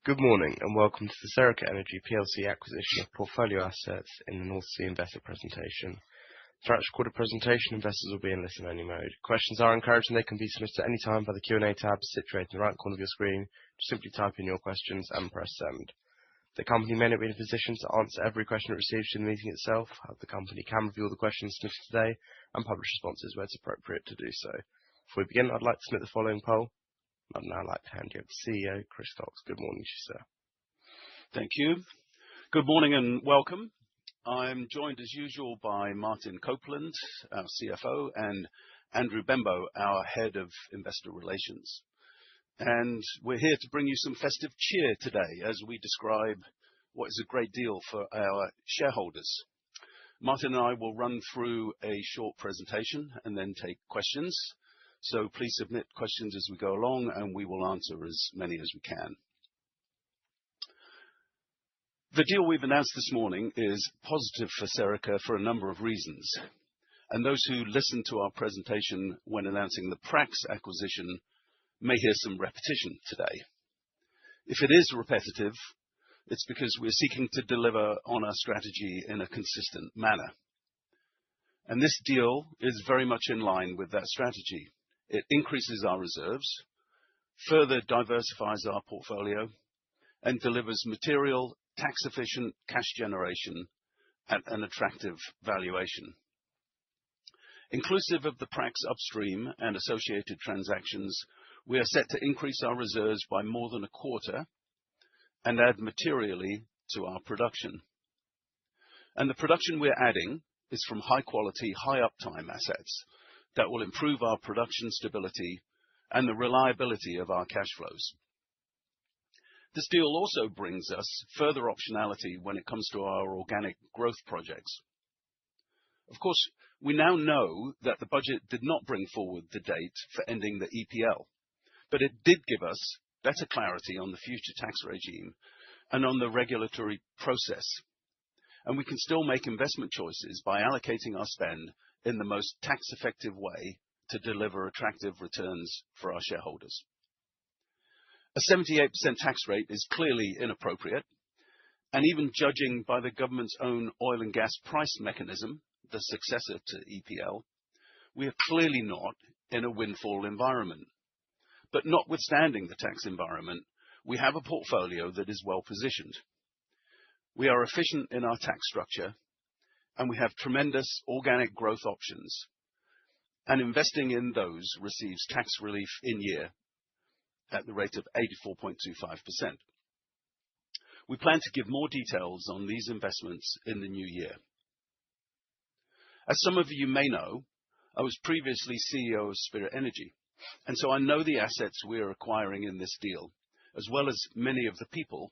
Good morning, and welcome to the Serica Energy plc acquisition of portfolio assets in the North Sea investor presentation. Throughout the recorded presentation, investors will be in listen-only mode. Questions are encouraged, and they can be submitted at any time by the Q&A tab situated in the right corner of your screen. Just simply type in your questions and press send. The company may not be in a position to answer every question it receives during the meeting itself. However, the company can review all the questions submitted today and publish responses where it's appropriate to do so. Before we begin, I'd like to submit the following poll. I'd now like to hand you over to CEO Chris Cox. Good morning to you, sir. Thank you. Good morning and welcome. I'm joined as usual by Martin Copeland, our CFO, and Andrew Bembo, our Head of Investor Relations. And we're here to bring you some festive cheer today as we describe what is a great deal for our shareholders. Martin and I will run through a short presentation and then take questions. So please submit questions as we go along and we will answer as many as we can. The deal we've announced this morning is positive for Serica for a number of reasons. And those who listened to our presentation when announcing the Prax acquisition may hear some repetition today. If it is repetitive, it's because we're seeking to deliver on our strategy in a consistent manner. And this deal is very much in line with that strategy. It increases our reserves, further diversifies our portfolio, and delivers material, tax-efficient cash generation at an attractive valuation. Inclusive of the Prax upstream and associated transactions, we are set to increase our reserves by more than a quarter and add materially to our production. And the production we're adding is from high-quality, high-uptime assets that will improve our production stability and the reliability of our cash flows. This deal also brings us further optionality when it comes to our organic growth projects. Of course, we now know that the budget did not bring forward the date for ending the EPL, but it did give us better clarity on the future tax regime and on the regulatory process. And we can still make investment choices by allocating our spend in the most tax-effective way to deliver attractive returns for our shareholders. A 78% tax rate is clearly inappropriate, and even judging by the government's own oil and gas price mechanism, the successor to EPL, we are clearly not in a windfall environment. But notwithstanding the tax environment, we have a portfolio that is well positioned. We are efficient in our tax structure, and we have tremendous organic growth options. And investing in those receives tax relief in year at the rate of 84.25%. We plan to give more details on these investments in the new year. As some of you may know, I was previously CEO of Spirit Energy, and so I know the assets we are acquiring in this deal, as well as many of the people,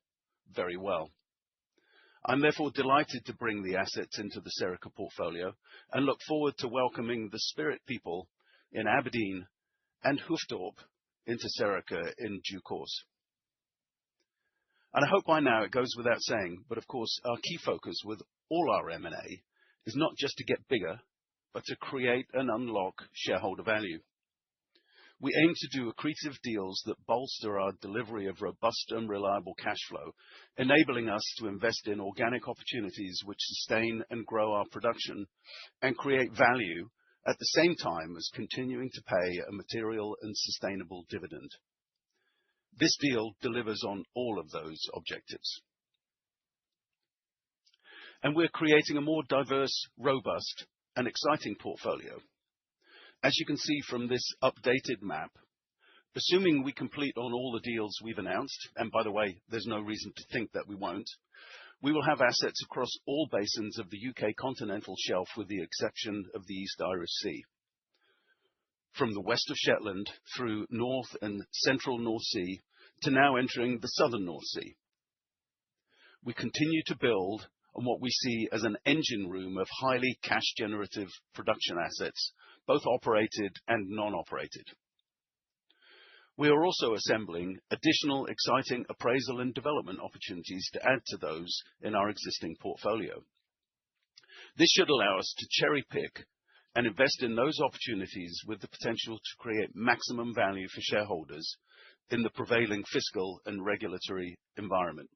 very well. I'm therefore delighted to bring the assets into the Serica portfolio and look forward to welcoming the Spirit people in Aberdeen and Hoofddorp into Serica in due course. And I hope by now it goes without saying, but of course our key focus with all our M&A is not just to get bigger, but to create and unlock shareholder value. We aim to do accretive deals that bolster our delivery of robust and reliable cash flow, enabling us to invest in organic opportunities which sustain and grow our production and create value at the same time as continuing to pay a material and sustainable dividend. This deal delivers on all of those objectives. And we're creating a more diverse, robust, and exciting portfolio. As you can see from this updated map, assuming we complete on all the deals we've announced, and by the way, there's no reason to think that we won't, we will have assets across all basins of the UK continental shelf with the exception of the East Irish Sea. From the west of Shetland through North and Central North Sea to now entering the Southern North Sea. We continue to build on what we see as an engine room of highly cash generative production assets, both operated and non-operated. We are also assembling additional exciting appraisal and development opportunities to add to those in our existing portfolio. This should allow us to cherry pick and invest in those opportunities with the potential to create maximum value for shareholders in the prevailing fiscal and regulatory environment.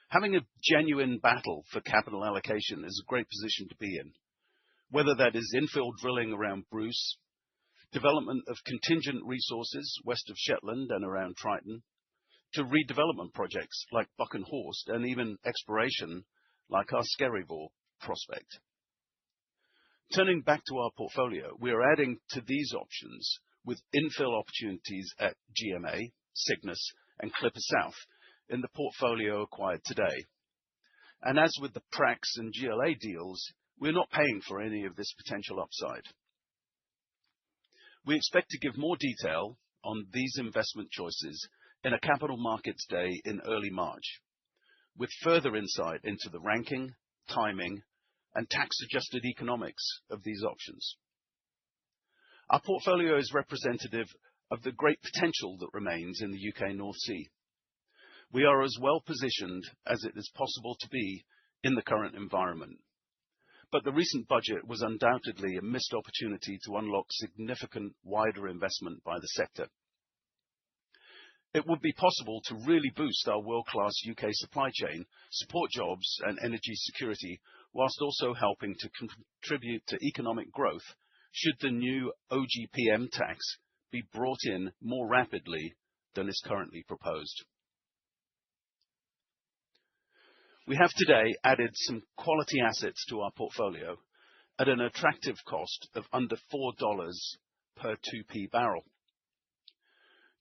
Having a genuine battle for capital allocation is a great position to be in, whether that is infill drilling around Bruce, development of contingent resources west of Shetland and around Triton, to redevelopment projects like Buck and Horst, and even exploration like our Skerryvore prospect. Turning back to our portfolio, we are adding to these options with infill opportunities at GMA, Cygnus, and Clipper South in the portfolio acquired today. And as with the Prax and GLA deals, we're not paying for any of this potential upside. We expect to give more detail on these investment choices in a capital markets day in early March, with further insight into the ranking, timing, and tax-adjusted economics of these options. Our portfolio is representative of the great potential that remains in the UK North Sea. We are as well positioned as it is possible to be in the current environment. But the recent budget was undoubtedly a missed opportunity to unlock significant wider investment by the sector. It would be possible to really boost our world-class UK supply chain, support jobs and energy security, whilst also helping to contribute to economic growth should the new OGPM tax be brought in more rapidly than is currently proposed. We have today added some quality assets to our portfolio at an attractive cost of under $4 per 2p barrel.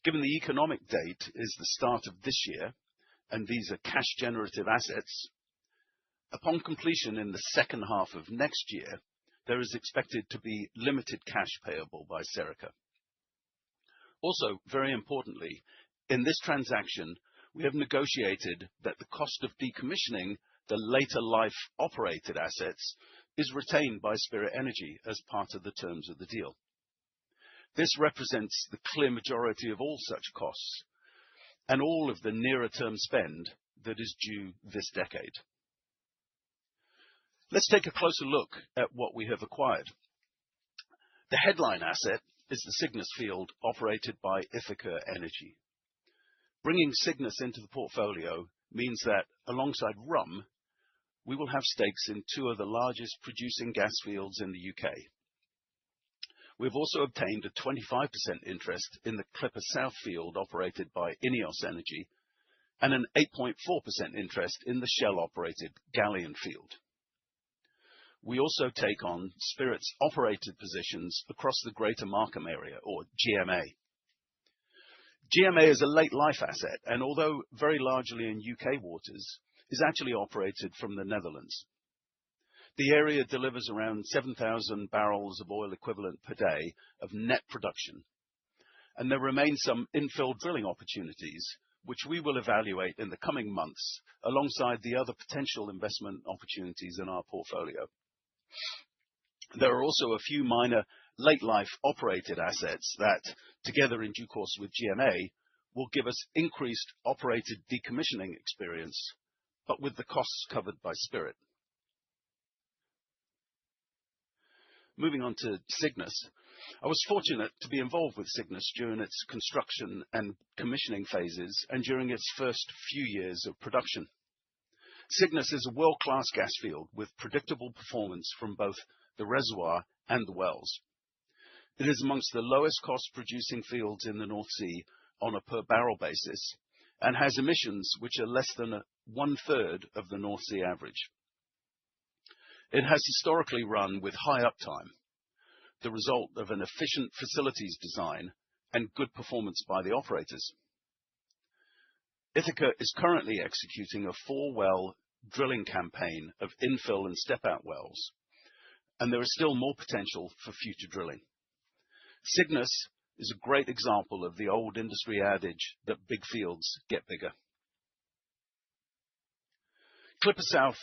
Given the economic date is the start of this year, and these are cash generative assets, upon completion in the second half of next year, there is expected to be limited cash payable by Serica. Also, very importantly, in this transaction, we have negotiated that the cost of decommissioning the later life operated assets is retained by Spirit Energy as part of the terms of the deal. This represents the clear majority of all such costs and all of the nearer term spend that is due this decade. Let's take a closer look at what we have acquired. The headline asset is the Cygnus field operated by Ithaca Energy. Bringing Cygnus into the portfolio means that, alongside Rum, we will have stakes in two of the largest producing gas fields in the UK. We've also obtained a 25% interest in the Clipper South field operated by Ineos Energy and an 8.4% interest in the Shell-operated Galleon field. We also take on Spirit's operated positions across the Greater Markham area, or GMA. GMA is a late life asset, and although very largely in UK waters, is actually operated from the Netherlands. The area delivers around 7,000 barrels of oil equivalent per day of net production, and there remain some infill drilling opportunities, which we will evaluate in the coming months alongside the other potential investment opportunities in our portfolio. There are also a few minor late life operated assets that, together in due course with GMA, will give us increased operated decommissioning experience, but with the costs covered by Spirit. Moving on to Cygnus, I was fortunate to be involved with Cygnus during its construction and commissioning phases and during its first few years of production. Cygnus is a world-class gas field with predictable performance from both the reservoir and the wells. It is amongst the lowest cost producing fields in the North Sea on a per barrel basis and has emissions which are less than 1/3 of the North Sea average. It has historically run with high uptime, the result of an efficient facilities design and good performance by the operators. Ithaca is currently executing a 4-well drilling campaign of infill and step-out wells, and there is still more potential for future drilling. Cygnus is a great example of the old industry adage that big fields get bigger. Clipper South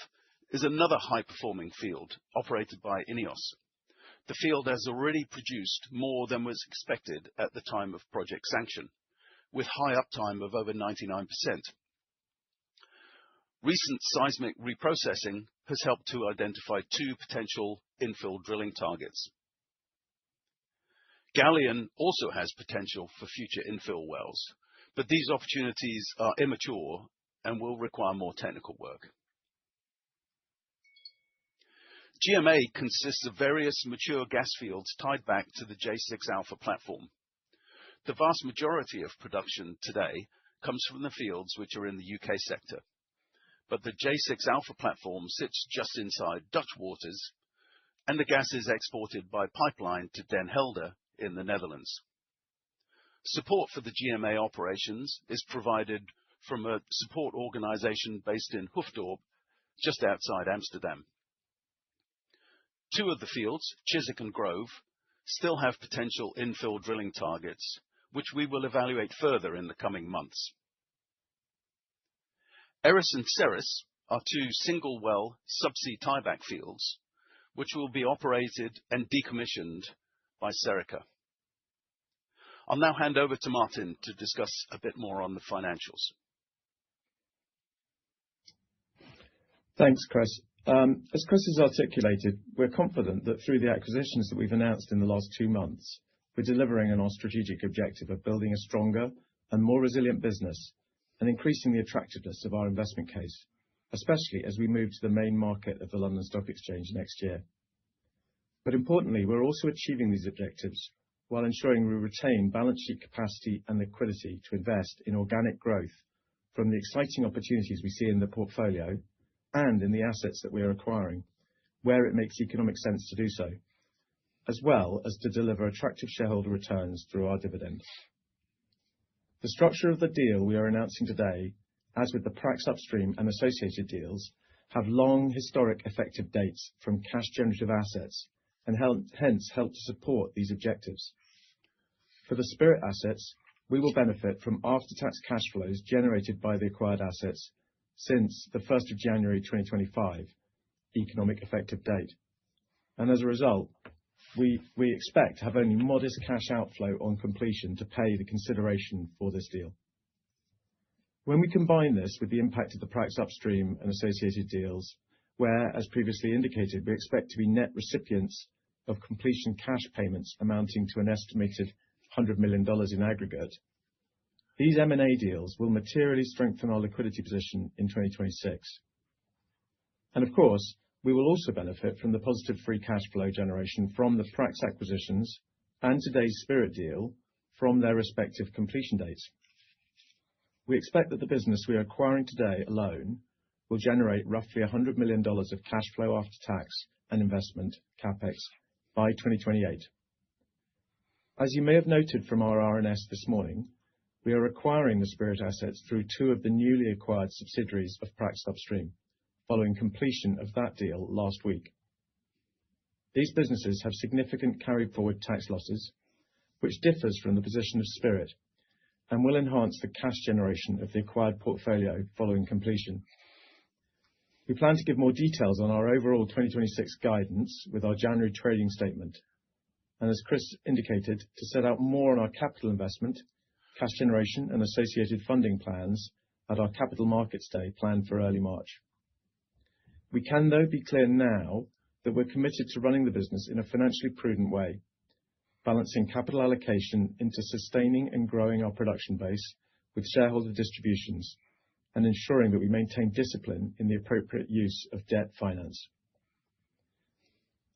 is another high-performing field operated by Ineos. The field has already produced more than was expected at the time of project sanction, with high uptime of over 99%. Recent seismic reprocessing has helped to identify 2 potential infill drilling targets. Galleon also has potential for future infill wells, but these opportunities are immature and will require more technical work. GMA consists of various mature gas fields tied back to the J6 Alpha platform. The vast majority of production today comes from the fields which are in the UK sector, but the J6 Alpha platform sits just inside Dutch waters, and the gas is exported by pipeline to Den Helder in the Netherlands. Support for the GMA operations is provided from a support organization based in Hoofddorp, just outside Amsterdam. Two of the fields, Chiswick and Grove, still have potential infill drilling targets, which we will evaluate further in the coming months. Eris and Ceres are two single-well subsea tieback fields, which will be operated and decommissioned by Serica. I'll now hand over to Martin to discuss a bit more on the financials. Thanks, Chris. As Chris has articulated, we're confident that through the acquisitions that we've announced in the last 2 months, we're delivering on our strategic objective of building a stronger and more resilient business and increasing the attractiveness of our investment case, especially as we move to the main market of the London Stock Exchange next year. But importantly, we're also achieving these objectives while ensuring we retain balance sheet capacity and liquidity to invest in organic growth from the exciting opportunities we see in the portfolio and in the assets that we are acquiring, where it makes economic sense to do so, as well as to deliver attractive shareholder returns through our dividend. The structure of the deal we are announcing today, as with the Prax Upstream and associated deals, have long historic effective dates from cash generative assets and hence help to support these objectives. For the Spirit assets, we will benefit from after-tax cash flows generated by the acquired assets since the 1st of January 2025 economic effective date. And as a result, we expect to have only modest cash outflow on completion to pay the consideration for this deal. When we combine this with the impact of the Prax Upstream and associated deals, where, as previously indicated, we expect to be net recipients of completion cash payments amounting to an estimated $100 million in aggregate, these M&A deals will materially strengthen our liquidity position in 2026. And of course, we will also benefit from the positive free cash flow generation from the Prax acquisitions and today's Spirit deal from their respective completion dates. We expect that the business we are acquiring today alone will generate roughly $100 million of cash flow after tax and investment CapEx by 2028. As you may have noted from our RNS this morning, we are acquiring the Spirit assets through 2 of the newly acquired subsidiaries of Prax Upstream, following completion of that deal last week. These businesses have significant carried forward tax losses, which differs from the position of Spirit, and will enhance the cash generation of the acquired portfolio following completion. We plan to give more details on our overall 2026 guidance with our January trading statement, and as Chris indicated, to set out more on our capital investment, cash generation and associated funding plans at our Capital Markets Day planned for early March. We can, though, be clear now that we're committed to running the business in a financially prudent way, balancing capital allocation into sustaining and growing our production base with shareholder distributions and ensuring that we maintain discipline in the appropriate use of debt finance.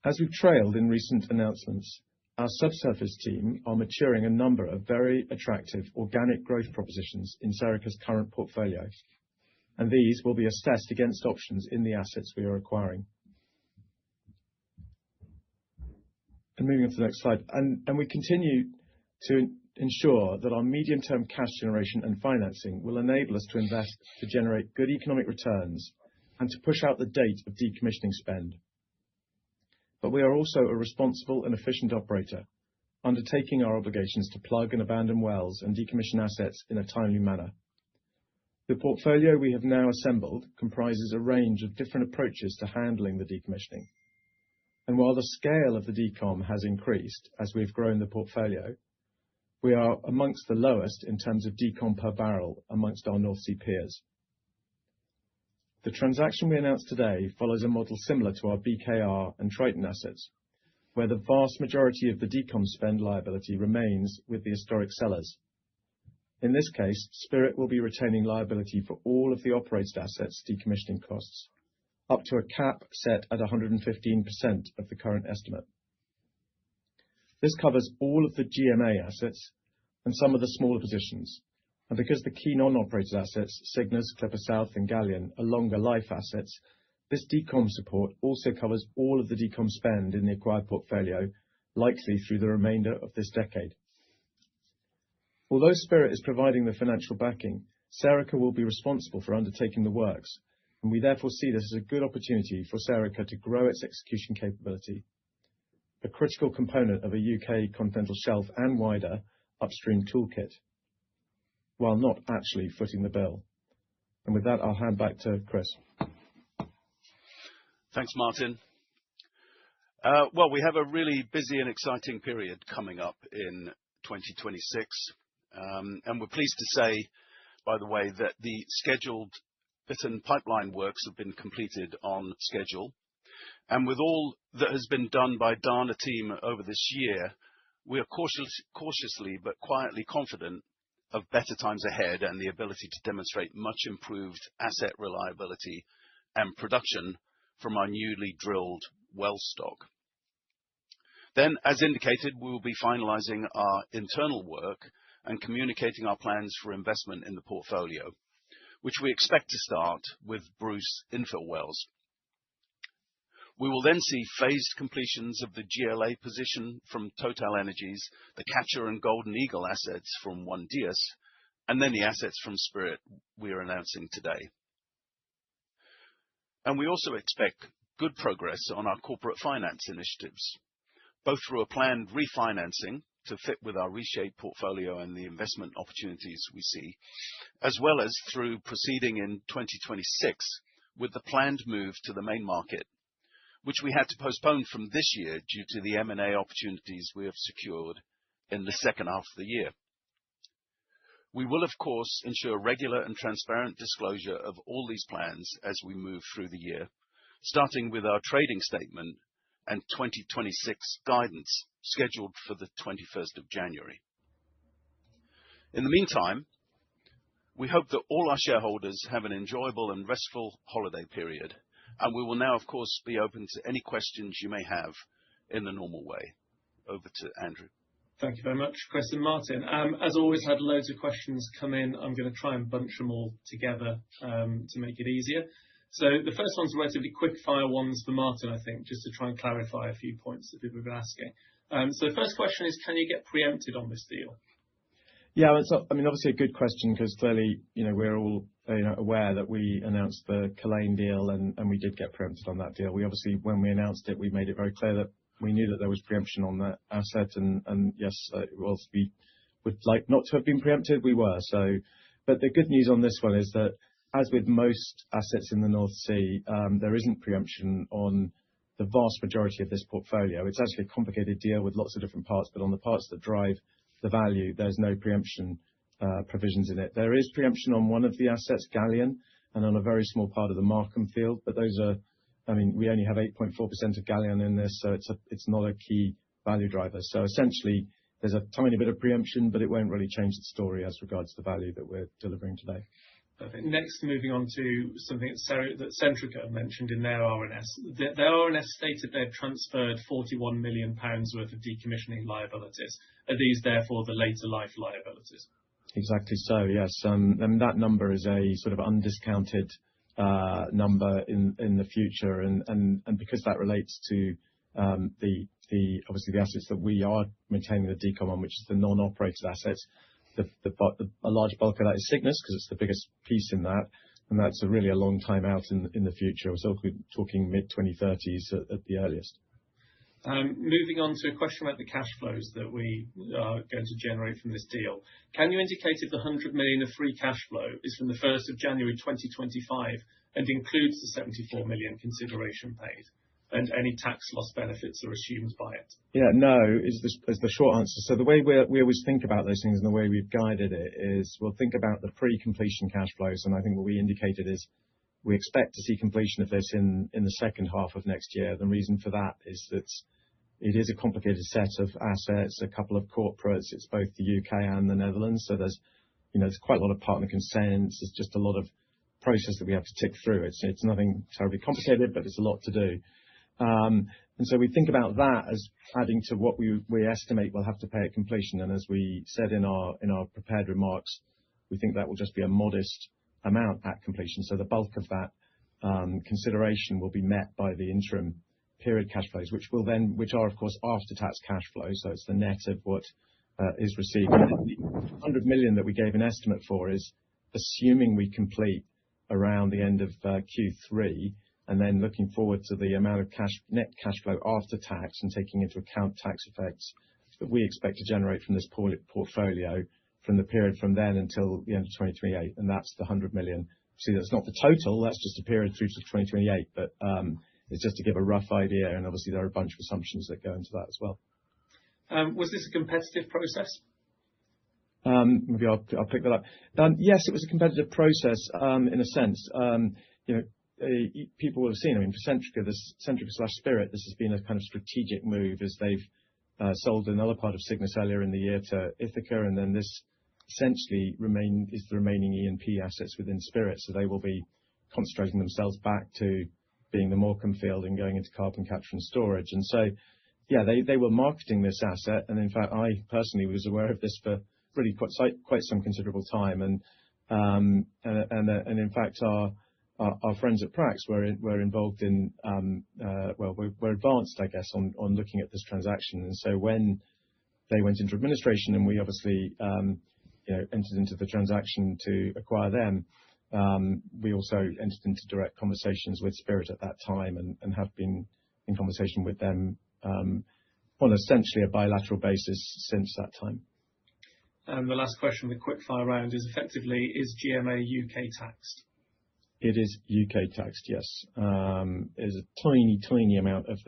As we've trailed in recent announcements, our subsurface team are maturing a number of very attractive organic growth propositions in Serica's current portfolio, and these will be assessed against options in the assets we are acquiring. And moving on to the next slide, and we continue to ensure that our medium-term cash generation and financing will enable us to invest to generate good economic returns and to push out the date of decommissioning spend. But we are also a responsible and efficient operator, undertaking our obligations to plug and abandon wells and decommission assets in a timely manner. The portfolio we have now assembled comprises a range of different approaches to handling the decommissioning. And while the scale of the decom has increased as we've grown the portfolio, we are amongst the lowest in terms of decom per barrel amongst our North Sea peers. The transaction we announced today follows a model similar to our BKR and Triton assets, where the vast majority of the decom spend liability remains with the historic sellers. In this case, Spirit will be retaining liability for all of the operated assets' decommissioning costs, up to a cap set at 115% of the current estimate. This covers all of the GMA assets and some of the smaller positions, and because the key non-operated assets, Cygnus, Clipper South and Galleon, are longer life assets, this decom support also covers all of the decom spend in the acquired portfolio, likely through the remainder of this decade. Although Spirit is providing the financial backing, Serica will be responsible for undertaking the works, and we therefore see this as a good opportunity for Serica to grow its execution capability, a critical component of a UK continental shelf and wider upstream toolkit, while not actually footing the bill. And with that, I'll hand back to Chris. Thanks, Martin. Well, we have a really busy and exciting period coming up in 2026. And we're pleased to say, by the way, that the scheduled Bittern pipeline works have been completed on schedule. And with all that has been done by Dana team over this year, we are cautiously but quietly confident of better times ahead and the ability to demonstrate much improved asset reliability and production from our newly drilled well stock. Then, as indicated, we will be finalizing our internal work and communicating our plans for investment in the portfolio, which we expect to start with Bruce infill wells. We will then see phased completions of the GLA position from TotalEnergies, the Catcher and Golden Eagle assets from ONE-Dyas, and then the assets from Spirit we are announcing today. And we also expect good progress on our corporate finance initiatives, both through a planned refinancing to fit with our reshaped portfolio and the investment opportunities we see, as well as through proceeding in 2026 with the planned move to the main market, which we had to postpone from this year due to the M&A opportunities we have secured in the second half of the year. We will, of course, ensure regular and transparent disclosure of all these plans as we move through the year, starting with our trading statement and 2026 guidance scheduled for the 21st of January. In the meantime, we hope that all our shareholders have an enjoyable and restful holiday period, and we will now, of course, be open to any questions you may have in the normal way. Over to Andrew. Thank you very much, Chris and Martin. As always, had loads of questions come in. I'm going to try and bunch them all together to make it easier. So the first one's relatively quick fire ones for Martin, I think, just to try and clarify a few points that people have been asking. So the first question is, can you get preempted on this deal? Yeah, it's, I mean, obviously a good question because clearly, we're all aware that we announced the Culzean deal and we did get preempted on that deal. We obviously, when we announced it, we made it very clear that we knew that there was preemption on that asset, and yes, whilst we would like not to have been preempted, we were. So, but the good news on this one is that, as with most assets in the North Sea, there isn't preemption on the vast majority of this portfolio. It's actually a complicated deal with lots of different parts, but on the parts that drive the value, there's no preemption provisions in it. There is preemption on one of the assets, Galleon, and on a very small part of the Markham field, but those are, I mean, we only have 8.4% of Galleon in this, so it's not a key value driver. So essentially, there's a tiny bit of preemption, but it won't really change the story as regards the value that we're delivering today. Perfect. Next, moving on to something that Serica mentioned in their RNS. Their RNS stated they've transferred £41 million worth of decommissioning liabilities. Are these therefore the later life liabilities? Exactly so, yes. And that number is a sort of undiscounted number in the future, and because that relates to the obviously the assets that we are maintaining the decom on, which is the non-operated assets. A large bulk of that is Cygnus because it's the biggest piece in that, and that's really a long time out in the future. We're talking mid-2030s at the earliest. Moving on to a question about the cash flows that we are going to generate from this deal. Can you indicate if the 100 million of free cash flow is from the 1st of January 2025 and includes the 74 million consideration paid? And any tax loss benefits are assumed by it? Yeah, no, is the short answer. So the way we always think about those things and the way we've guided it is we'll think about the pre-completion cash flows, and I think what we indicated is we expect to see completion of this in the second half of next year. The reason for that is that It is a complicated set of assets, a couple of corporates. It's both the U.K. and the Netherlands. So there's quite a lot of partner consents. There's just a lot of process that we have to tick through. It's nothing terribly complicated, but it's a lot to do. And so we think about that as adding to what we estimate we'll have to pay at completion. And as we said in our prepared remarks, we think that will just be a modest amount at completion. So the bulk of that consideration will be met by the interim period cash flows, which are of course after-tax cash flows. So it's the net of what is received. The 100 million that we gave an estimate for is assuming we complete around the end of Q3, and then looking forward to the amount of net cash flow after tax and taking into account tax effects that we expect to generate from this portfolio from the period from then until the end of 2028, and that's the 100 million. See, that's not the total, that's just a period through to 2028, but it's just to give a rough idea, and obviously there are a bunch of assumptions that go into that as well. Was this a competitive process? Maybe I'll pick that up. Yes, it was a competitive process in a sense. People will have seen, I mean, for Centrica/Spirit, this has been a kind of strategic move as they've sold another part of Cygnus earlier in the year to Ithaca, and then this essentially is the remaining E&P assets within Spirit. So they will be concentrating themselves back to being the Morecambe field and going into carbon capture and storage. And so, yeah, they were marketing this asset, and in fact, I personally was aware of this for really quite some considerable time. And in fact, our friends at Prax were involved in, we're advanced, I guess, on looking at this transaction. And so when they went into administration, and we obviously entered into the transaction to acquire them, we also entered into direct conversations with Spirit at that time, and have been in conversation with them on essentially a bilateral basis since that time. And the last question, the quick fire round, is effectively, is GMA UK taxed? It is UK taxed, yes. There's a tiny amount of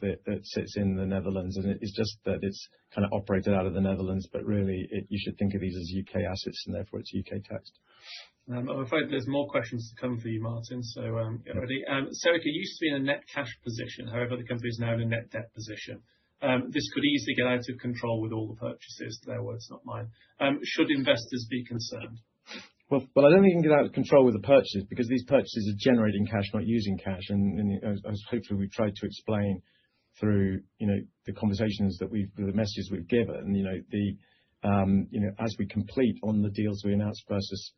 it that sits in the Netherlands, and it's just that it's kind of operated out of the Netherlands, but really you should think of these as UK assets, and therefore it's UK taxed. I'm afraid there's more questions to come for you, Martin, so get ready. Serica used to be in a net cash position, however the company is now in a net debt position. This could easily get out of control with all the purchases, their words, not mine. Should investors be concerned? Well, I don't think you can get out of control with the purchases, because these purchases are generating cash, not using cash. And as hopefully we've tried to explain through, the conversations the messages we've given, as we complete on the deals we announced versus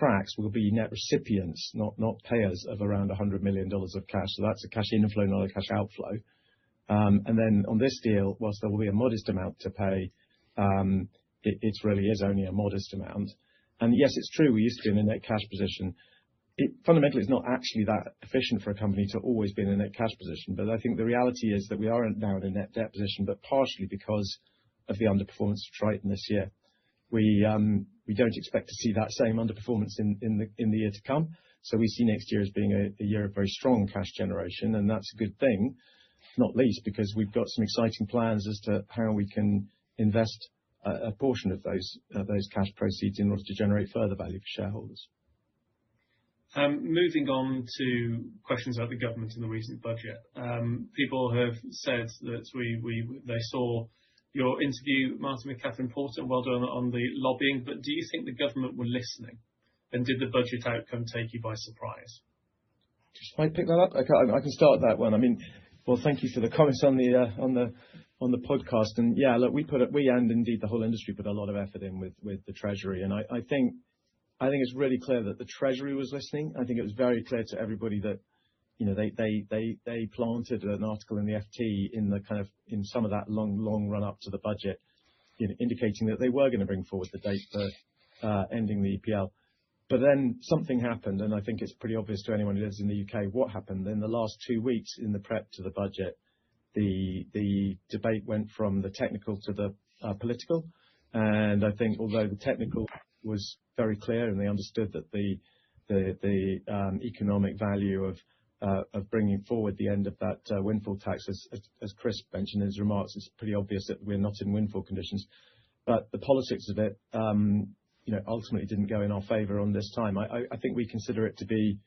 Prax, we'll be net recipients, not payers of around $100 million of cash. So that's a cash inflow, not a cash outflow. And then on this deal, whilst there will be a modest amount to pay, it really is only a modest amount. And yes, it's true, we used to be in a net cash position. Fundamentally, it's not actually that efficient for a company to always be in a net cash position. But I think the reality is that we are now in a net debt position, but partially because of the underperformance of Triton this year. We don't expect to see that same underperformance in the year to come. So we see next year as being a year of very strong cash generation, and that's a good thing, not least because we've got some exciting plans as to how we can invest a portion of those cash proceeds in order to generate further value for shareholders. Moving on to questions about the government and the recent budget. People have said that they saw your interview, Martin, with Catherine Porter. Well done on the lobbying, but do you think the government were listening? And did the budget outcome take you by surprise? Just might pick that up. I can start that one. I mean, well, thank you for the comments on the podcast. And yeah, look, we and indeed the whole industry put a lot of effort in with the Treasury. And I think it's really clear that the Treasury was listening. I think it was very clear to everybody that, they planted an article in the FT in some of that long run up to the budget, indicating that they were going to bring forward the date for ending the EPL. But then something happened, and I think it's pretty obvious to anyone who lives in the UK what happened. In the last 2 weeks in the prep to the budget, the debate went from the technical to the political. And I think although the technical was very clear and they understood that the economic value of bringing forward the end of that windfall tax, as Chris mentioned in his remarks, it's pretty obvious that we're not in windfall conditions. But the politics of it, ultimately didn't go in our favour on this time. I think we consider it to be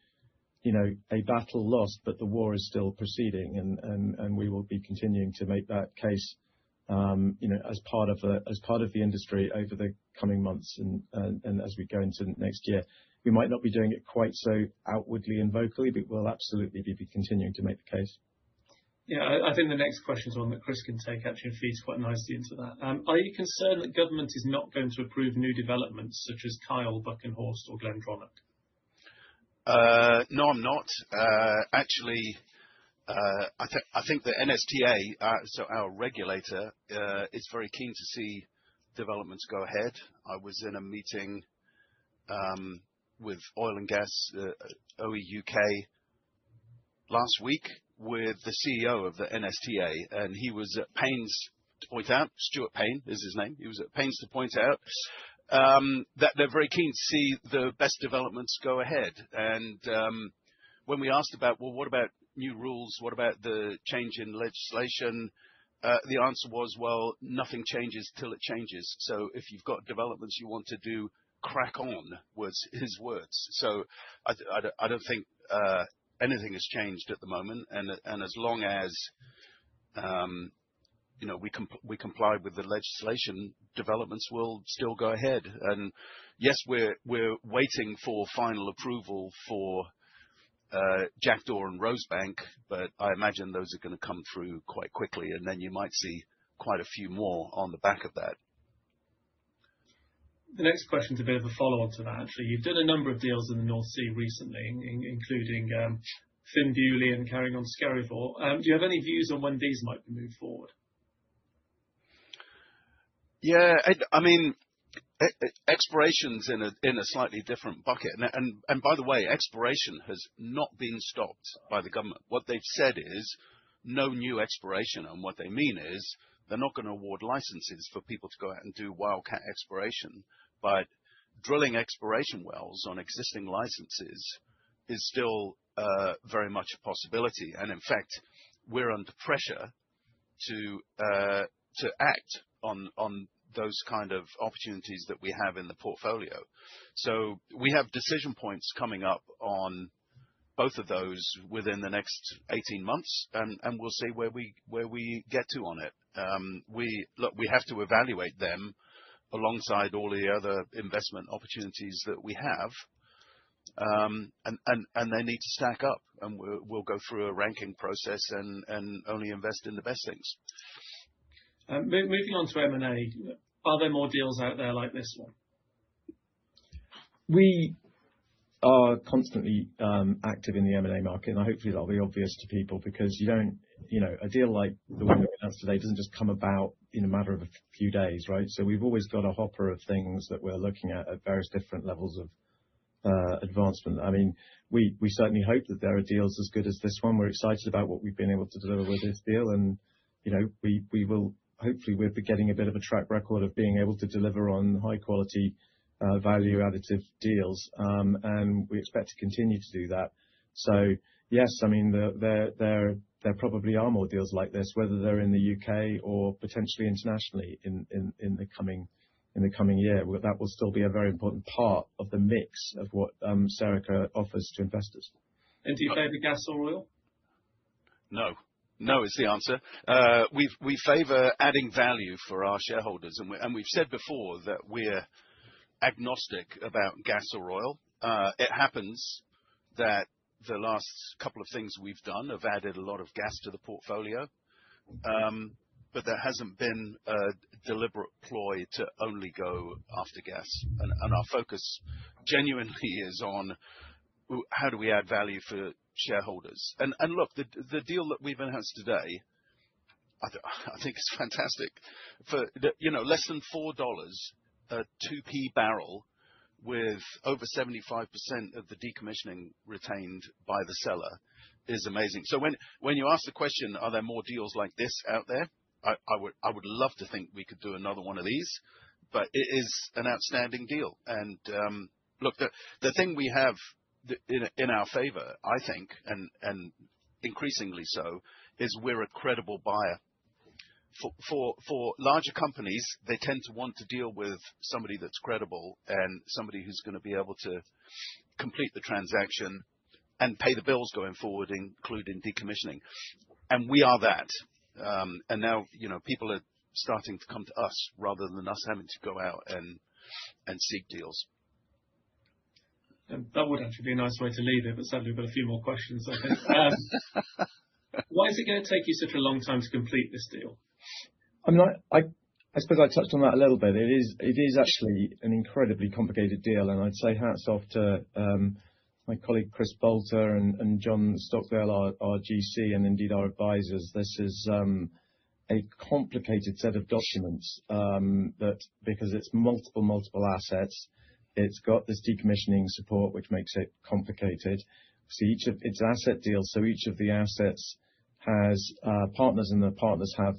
a battle lost, but the war is still proceeding, and we will be continuing to make that case, as part of the industry over the coming months and as we go into next year. We might not be doing it quite so outwardly and vocally, but we'll absolutely be continuing to make the case. Yeah, I think the next question is one that Chris can take actually and feeds quite nicely into that. Are you concerned that government is not going to approve new developments such as Kyle, Buckenhorst or Glendronach? No, I'm not. Actually, I think the NSTA, so our regulator, is very keen to see developments go ahead. I was in a meeting with Oil and Gas OE UK last week with the CEO of the NSTA, and he was at pains to point out, Stuart Payne is his name, he was at pains to point out that they're very keen to see the best developments go ahead. And when we asked about, well, what about new rules? What about the change in legislation? The answer was, well, nothing changes till it changes. So if you've got developments you want to do, crack on, was his words. So I don't think anything has changed at the moment. And as long as we comply with the legislation, developments will still go ahead. And yes, we're waiting for final approval for Jackdaw and Rosebank, but I imagine those are going to come through quite quickly, and then you might see quite a few more on the back of that. The next question is a bit of a follow-on to that, actually. You've done a number of deals in the North Sea recently, including Finn Bewley and carrying on Skerryvore. Do you have any views on when these might be moved forward? Yeah, I mean, exploration's in a slightly different bucket. And by the way, exploration has not been stopped by the government. What they've said is no new exploration, and what they mean is they're not going to award licenses for people to go out and do wildcat exploration, but drilling exploration wells on existing licenses is still very much a possibility. And in fact, we're under pressure to act on those kind of opportunities that we have in the portfolio. So we have decision points coming up on both of those within the next 18 months, and we'll see where we get to on it. We have to evaluate them alongside all the other investment opportunities that we have, and they need to stack up, and we'll go through a ranking process and only invest in the best things. Moving on to M&A, are there more deals out there like this one? We are constantly active in the M&A market, and hopefully that'll be obvious to people, because a deal like the one that we announced today doesn't just come about in a matter of a few days, right? So we've always got a hopper of things that we're looking at various different levels of advancement. I mean, we certainly hope that there are deals as good as this one. We're excited about what we've been able to deliver with this deal, and we will hopefully, we're getting a bit of a track record of being able to deliver on high quality value additive deals, and we expect to continue to do that. So yes, I mean, there probably are more deals like this, whether they're in the UK or potentially internationally in the coming year. That will still be a very important part of the mix of what Serica offers to investors. And do you favour gas or oil? No is the answer. We favour adding value for our shareholders, and we've said before that we're agnostic about gas or oil. It happens that the last couple of things we've done have added a lot of gas to the portfolio, but there hasn't been a deliberate ploy to only go after gas. And our focus genuinely is on how do we add value for shareholders. And look, the deal that we've announced today, I think is fantastic. For less than $4, a 2p barrel, with over 75% of the decommissioning retained by the seller, is amazing. So when you ask the question, are there more deals like this out there? I would love to think we could do another one of these, but it is an outstanding deal. And look, the thing we have in our favour, I think, and increasingly so, is we're a credible buyer. For larger companies, they tend to want to deal with somebody that's credible and somebody who's going to be able to complete the transaction and pay the bills going forward, including decommissioning. And we are that. And now, people are starting to come to us rather than us having to go out and seek deals. That would actually be a nice way to leave it, but sadly we've got a few more questions, I think. Why is it going to take you such a long time to complete this deal? I suppose I touched on that a little bit. It is actually an incredibly complicated deal, and I'd say hats off to my colleague Chris Bolter and John Stockdale, our GC, and indeed our advisors. This is a complicated set of documents that, because it's multiple assets, it's got this decommissioning support, which makes it complicated. So it's asset deals, so each of the assets has partners, and the partners have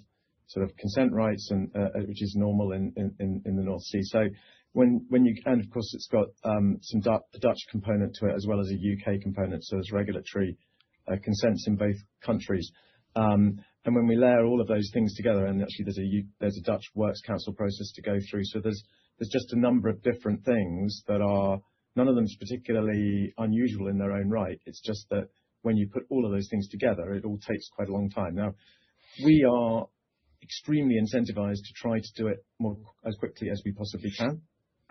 sort of consent rights, and which is normal in the North Sea. So and of course it's got some Dutch component to it as well as a UK component. So there's regulatory consents in both countries. And when we layer all of those things together, and actually there's a Dutch Works Council process to go through. So there's just a number of different things that are, none of them is particularly unusual in their own right. It's just that when you put all of those things together, it all takes quite a long time. Now, we are extremely incentivized to try to do it as quickly as we possibly can,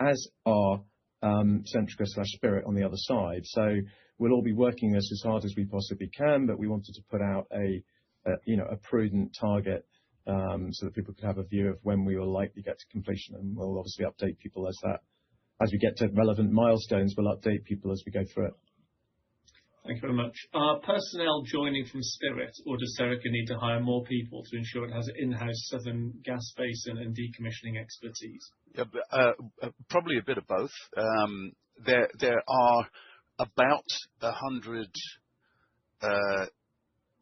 as are Centrica/Spirit on the other side. So we'll all be working this as hard as we possibly can, but we wanted to put out a prudent target so that people could have a view of when we will likely get to completion. And we'll obviously update people as we get to relevant milestones. We'll update people as we go through it. Thank you very much. Are personnel joining from Spirit, or does Serica need to hire more people to ensure it has in-house southern gas basin and decommissioning expertise? Probably a bit of both. There are about 100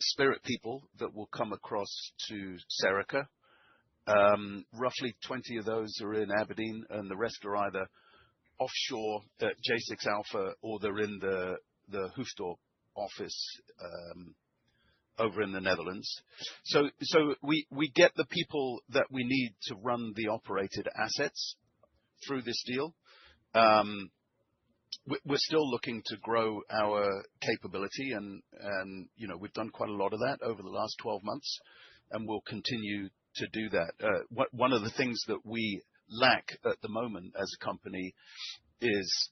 Spirit people that will come across to Serica. Roughly 20 of those are in Aberdeen, and the rest are either offshore at J6 Alpha, or they're in the Hoofddorp office over in the Netherlands. So we get the people that we need to run the operated assets through this deal. We're still looking to grow our capability, and we've done quite a lot of that over the last 12 months, and we'll continue to do that. One of the things that we lack at the moment as a company is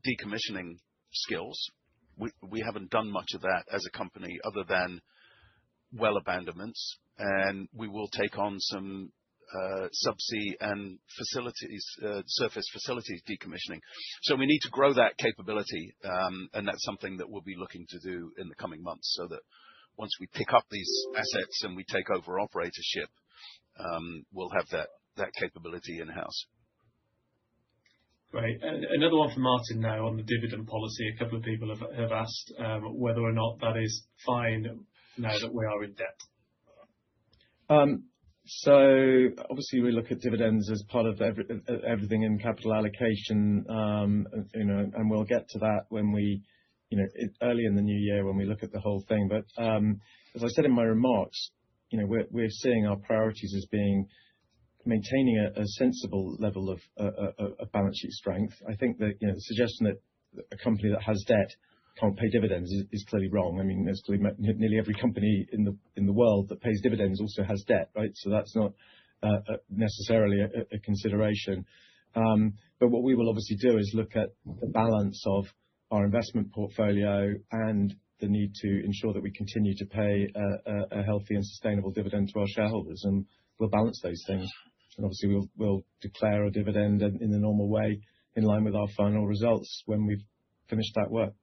decommissioning skills. We haven't done much of that as a company other than well abandonments, and we will take on some subsea and surface facilities decommissioning. So we need to grow that capability, and that's something that we'll be looking to do in the coming months, so that once we pick up these assets and we take over operatorship, we'll have that capability in-house. Great. Another one for Martin now on the dividend policy. A couple of people have asked whether or not that is fine now that we are in debt. So obviously we look at dividends as part of everything in capital allocation, and we'll get to that when we, early in the new year when we look at the whole thing. But as I said in my remarks, we're seeing our priorities as being maintaining a sensible level of balance sheet strength. I think that the suggestion that a company that has debt can't pay dividends is clearly wrong. I mean, there's clearly nearly every company in the world that pays dividends also has debt, right? So that's not necessarily a consideration. But what we will obviously do is look at the balance of our investment portfolio and the need to ensure that we continue to pay a healthy and sustainable dividend to our shareholders, and we'll balance those things. And obviously we'll declare a dividend in the normal way in line with our final results when we've finished that work.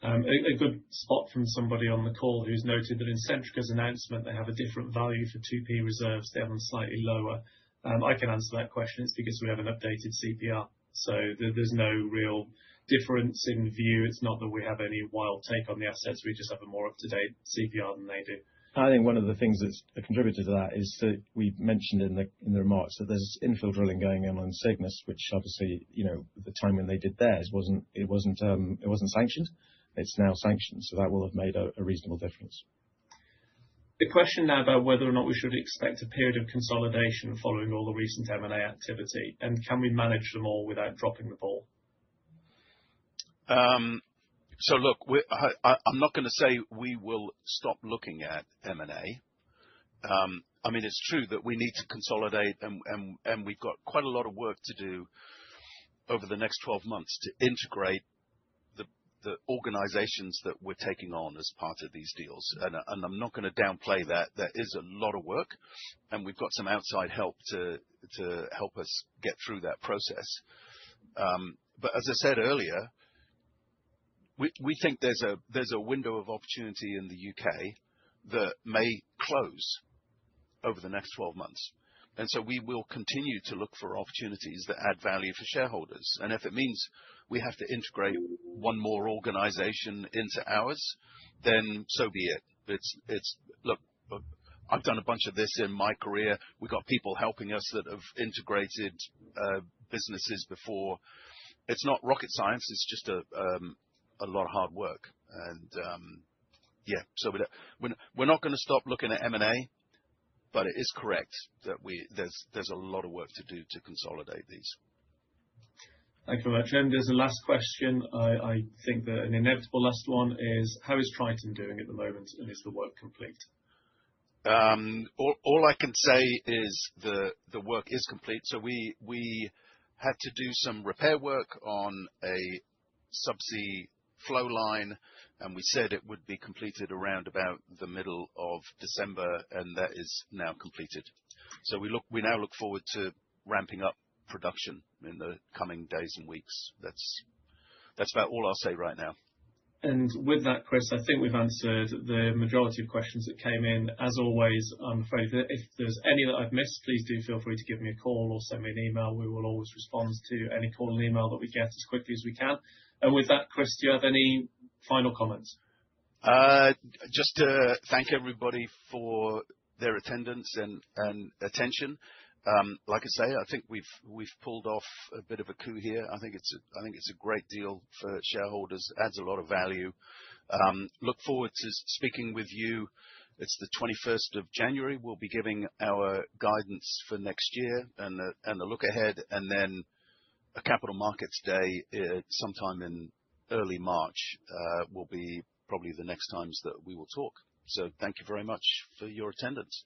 A good spot from somebody on the call who's noted that in Centrica's announcement they have a different value for 2P reserves. They have them slightly lower. I can answer that question. It's because we have an updated CPR. So there's no real difference in view. It's not that we have any wild take on the assets. We just have a more up-to-date CPR than they do. I think one of the things that's a contributor to that is that we mentioned in the remarks that there's infill drilling going on Cygnus, which obviously, at the time when they did theirs, it wasn't sanctioned. It's now sanctioned, so that will have made a reasonable difference. The question now about whether or not we should expect a period of consolidation following all the recent M&A activity, and can we manage them all without dropping the ball? So look, I'm not going to say we will stop looking at M&A. I mean, it's true that we need to consolidate, and we've got quite a lot of work to do over the next 12 months to integrate the organizations that we're taking on as part of these deals. And I'm not going to downplay that. There is a lot of work, and we've got some outside help to help us get through that process. But as I said earlier, we think there's a window of opportunity in the UK that may close over the next 12 months. And so we will continue to look for opportunities that add value for shareholders. And if it means we have to integrate one more organization into ours, then so be it. Look, I've done a bunch of this in my career. We've got people helping us that have integrated businesses before. It's not rocket science. It's just a lot of hard work. And so we're not going to stop looking at M&A. But it is correct that there's a lot of work to do to consolidate these. Thank you very much. And as a last question, I think that an inevitable last one is, how is Triton doing at the moment, and is the work complete? All I can say is the work is complete. So we had to do some repair work on a subsea flow line, and we said it would be completed around about the middle of December, and that is now completed. So we now look forward to ramping up production in the coming days and weeks. That's about all I'll say right now. And with that, Chris, I think we've answered the majority of questions that came in. As always, I'm afraid that if there's any that I've missed, please do feel free to give me a call or send me an email. We will always respond to any call and email that we get as quickly as we can. And with that, Chris, do you have any final comments? Just to thank everybody for their attendance and attention. Like I say, I think we've pulled off a bit of a coup here. I think it's a great deal for shareholders. Adds a lot of value. Look forward to speaking with you. It's the 21st of January. We'll be giving our guidance for next year and the look ahead, and then a capital markets day sometime in early March will be probably the next times that we will talk. So thank you very much for your attendance.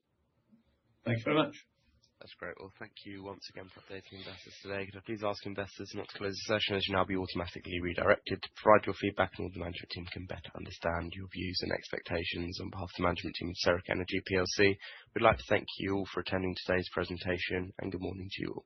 Thank you very much. That's great. Well, thank you once again for updating investors today. Could I please ask investors not to close the session, as you now be automatically redirected to provide your feedback, and all the management team can better understand your views and expectations. On behalf of the management team of Serica Energy PLC, we'd like to thank you all for attending today's presentation, and good morning to you all.